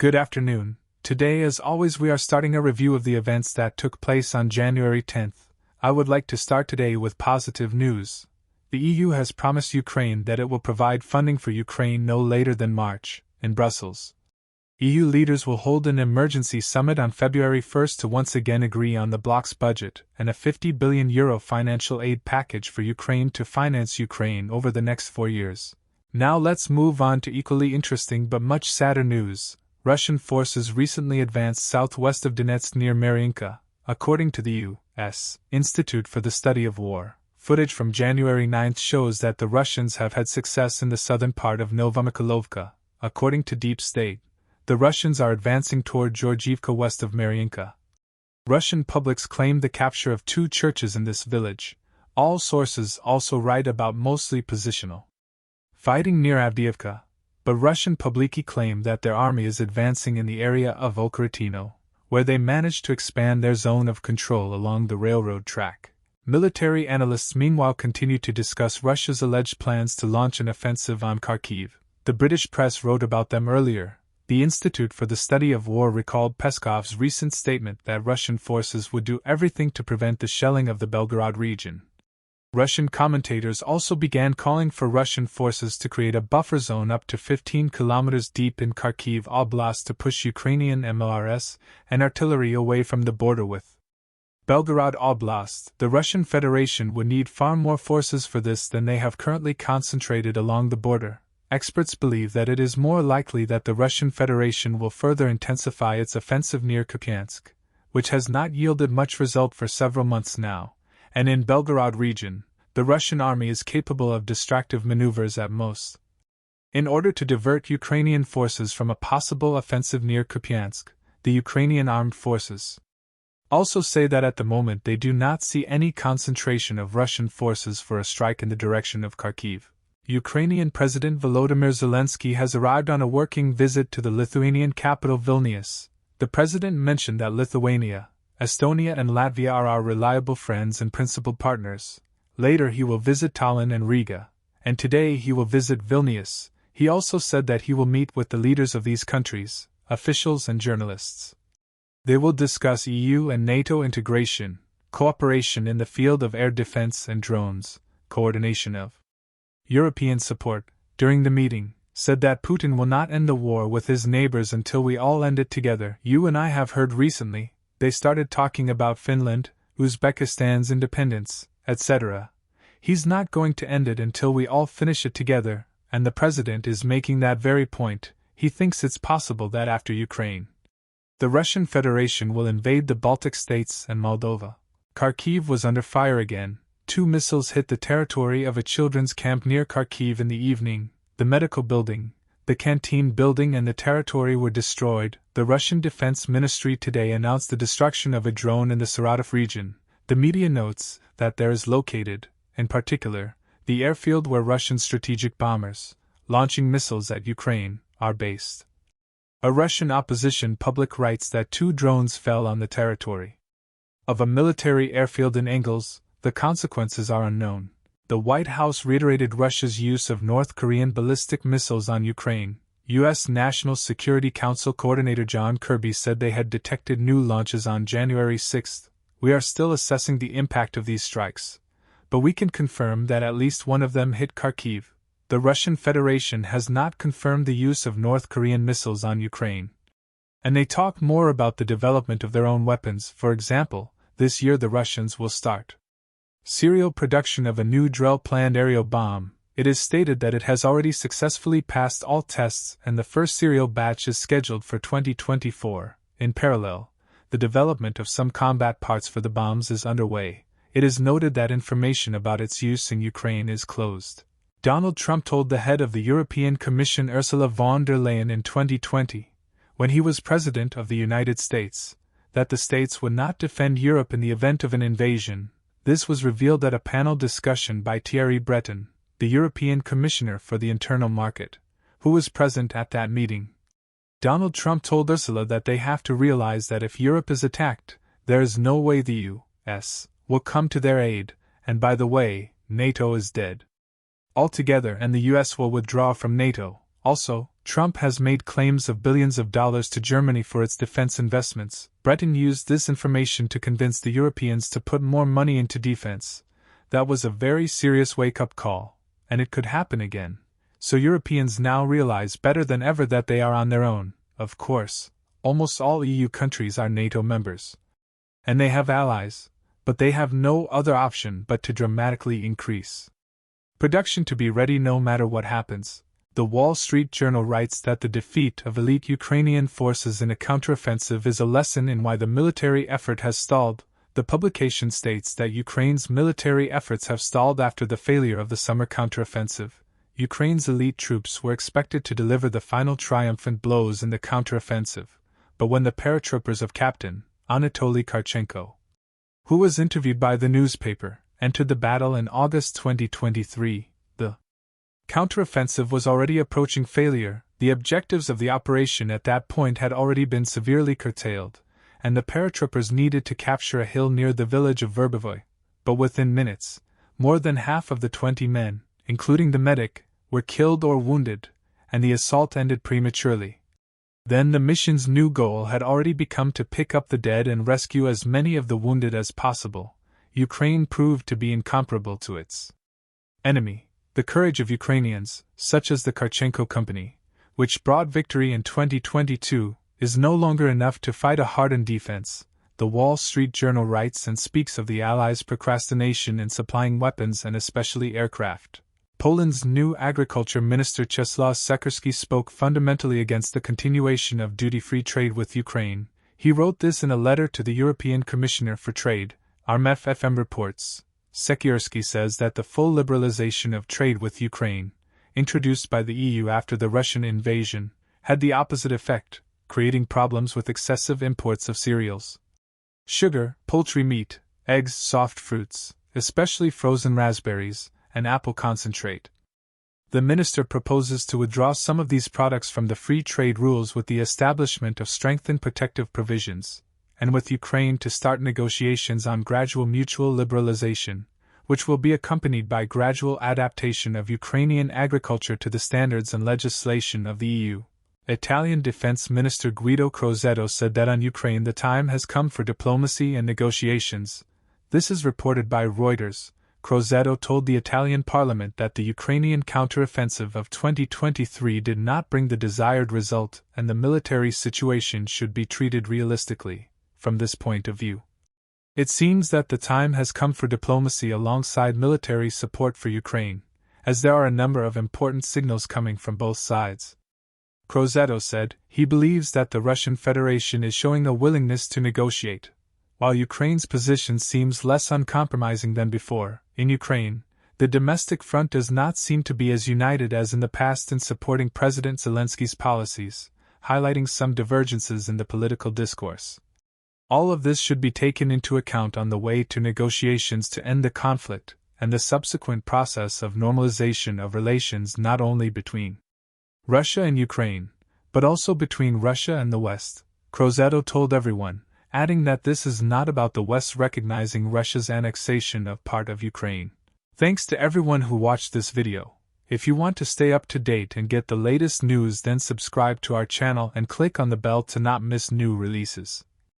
Good afternoon. Today, as always, we are starting a review of the events that took place on January 10th. I would like to start today with positive news. The EU has promised Ukraine that it will provide funding for Ukraine no later than March, in Brussels. EU leaders will hold an emergency summit on February 1st to once again agree on the bloc's budget and a €50 billion financial aid package for Ukraine to finance Ukraine over the next 4 years. Now let's move on to equally interesting but much sadder news. Russian forces recently advanced southwest of Donetsk near Mariinka, according to the U.S. Institute for the Study of War. Footage from January 9 shows that the Russians have had success in the southern part of Novomykhailovka. According to Deep State, the Russians are advancing toward Georgiivka west of Mariinka. Russian publics claim the capture of 2 churches in this village. All sources also write about mostly positional fighting near Avdiivka, but Russian publici claim that their army is advancing in the area of Okhotino, where they managed to expand their zone of control along the railroad track. Military analysts meanwhile continue to discuss Russia's alleged plans to launch an offensive on Kharkiv. The British press wrote about them earlier. The Institute for the Study of War recalled Peskov's recent statement that Russian forces would do everything to prevent the shelling of the Belgorod region. Russian commentators also began calling for Russian forces to create a buffer zone up to 15 kilometers deep in Kharkiv Oblast to push Ukrainian MLRS and artillery away from the border with Belgorod Oblast. The Russian Federation would need far more forces for this than they have currently concentrated along the border. Experts believe that it is more likely that the Russian Federation will further intensify its offensive near Kupiansk, which has not yielded much result for several months now. And in Belgorod region, the Russian army is capable of distractive maneuvers at most. In order to divert Ukrainian forces from a possible offensive near Kupiansk, the Ukrainian armed forces also say that at the moment they do not see any concentration of Russian forces for a strike in the direction of Kharkiv. Ukrainian President Volodymyr Zelensky has arrived on a working visit to the Lithuanian capital Vilnius. The president mentioned that Lithuania, Estonia and Latvia are our reliable friends and principal partners. Later he will visit Tallinn and Riga, and today he will visit Vilnius. He also said that he will meet with the leaders of these countries, officials and journalists. They will discuss EU and NATO integration, cooperation in the field of air defense and drones, coordination of European support. During the meeting, said that Putin will not end the war with his neighbors until we all end it together. You and I have heard recently, they started talking about Finland, Uzbekistan's independence, etc. He's not going to end it until we all finish it together, and the president is making that very point. He thinks it's possible that after Ukraine, the Russian Federation will invade the Baltic states and Moldova. Kharkiv was under fire again. 2 missiles hit the territory of a children's camp near Kharkiv in the evening. The medical building, the canteen building and the territory were destroyed. The Russian Defense Ministry today announced the destruction of a drone in the Saratov region. The media notes that there is located, in particular, the airfield where Russian strategic bombers, launching missiles at Ukraine, are based. A Russian opposition public writes that 2 drones fell on the territory of a military airfield in Engels. The consequences are unknown. The White House reiterated Russia's use of North Korean ballistic missiles on Ukraine. U.S. National Security Council Coordinator John Kirby said they had detected new launches on January 6. We are still assessing the impact of these strikes, but we can confirm that at least one of them hit Kharkiv. The Russian Federation has not confirmed the use of North Korean missiles on Ukraine. And they talk more about the development of their own weapons. For example, this year the Russians will start serial production of a new drill-planned aerial bomb. It is stated that it has already successfully passed all tests and the first serial batch is scheduled for 2024. In parallel, the development of some combat parts for the bombs is underway. It is noted that information about its use in Ukraine is closed. Donald Trump told the head of the European Commission Ursula von der Leyen in 2020, when he was President of the United States, that the states would not defend Europe in the event of an invasion. This was revealed at a panel discussion by Thierry Breton, the European Commissioner for the Internal Market, who was present at that meeting. Donald Trump told Ursula that they have to realize that if Europe is attacked, there is no way the U.S. will come to their aid, and by the way, NATO is dead altogether and the U.S. will withdraw from NATO. Also, Trump has made claims of billions of dollars to Germany for its defense investments. Britain used this information to convince the Europeans to put more money into defense. That was a very serious wake-up call, and it could happen again. So Europeans now realize better than ever that they are on their own. Of course, almost all EU countries are NATO members. And they have allies, but they have no other option but to dramatically increase production to be ready no matter what happens. The Wall Street Journal writes that the defeat of elite Ukrainian forces in a counteroffensive is a lesson in why the military effort has stalled. The publication states that Ukraine's military efforts have stalled after the failure of the summer counteroffensive. Ukraine's elite troops were expected to deliver the final triumphant blows in the counteroffensive, but when the paratroopers of Captain Anatoly Karchenko, who was interviewed by the newspaper, entered the battle in August 2023, the counteroffensive was already approaching failure. The objectives of the operation at that point had already been severely curtailed, and the paratroopers needed to capture a hill near the village of Verbovoy. But within minutes, more than half of the 20 men, including the medic, were killed or wounded, and the assault ended prematurely. Then the mission's new goal had already become to pick up the dead and rescue as many of the wounded as possible. Ukraine proved to be incomparable to its enemy. The courage of Ukrainians, such as the Karchenko Company, which brought victory in 2022, is no longer enough to fight a hardened defense. The Wall Street Journal writes and speaks of the Allies' procrastination in supplying weapons and especially aircraft. Poland's new agriculture minister Czesław Siekierski spoke fundamentally against the continuation of duty-free trade with Ukraine. He wrote this in a letter to the European Commissioner for Trade. RMF reports. Siekierski says that the full liberalization of trade with Ukraine, introduced by the EU after the Russian invasion, had the opposite effect, creating problems with excessive imports of cereals, sugar, poultry meat, eggs, soft fruits, especially frozen raspberries, and apple concentrate. The minister proposes to withdraw some of these products from the free trade rules with the establishment of strengthened protective provisions, and with Ukraine to start negotiations on gradual mutual liberalization, which will be accompanied by gradual adaptation of Ukrainian agriculture to the standards and legislation of the EU. Italian Defense Minister Guido Crosetto said that on Ukraine the time has come for diplomacy and negotiations. This is reported by Reuters. Crosetto told the Italian parliament that the Ukrainian counteroffensive of 2023 did not bring the desired result and the military situation should be treated realistically. From this point of view, it seems that the time has come for diplomacy alongside military support for Ukraine, as there are a number of important signals coming from both sides. Crosetto said he believes that the Russian Federation is showing a willingness to negotiate, while Ukraine's position seems less uncompromising than before. In Ukraine, the domestic front does not seem to be as united as in the past in supporting President Zelensky's policies, highlighting some divergences in the political discourse. All of this should be taken into account on the way to negotiations to end the conflict and the subsequent process of normalization of relations not only between Russia and Ukraine, but also between Russia and the West, Crosetto told everyone, adding that this is not about the West recognizing Russia's annexation of part of Ukraine. Thanks to everyone who watched this video. If you want to stay up to date and get the latest news, then subscribe to our channel and click on the bell to not miss new releases.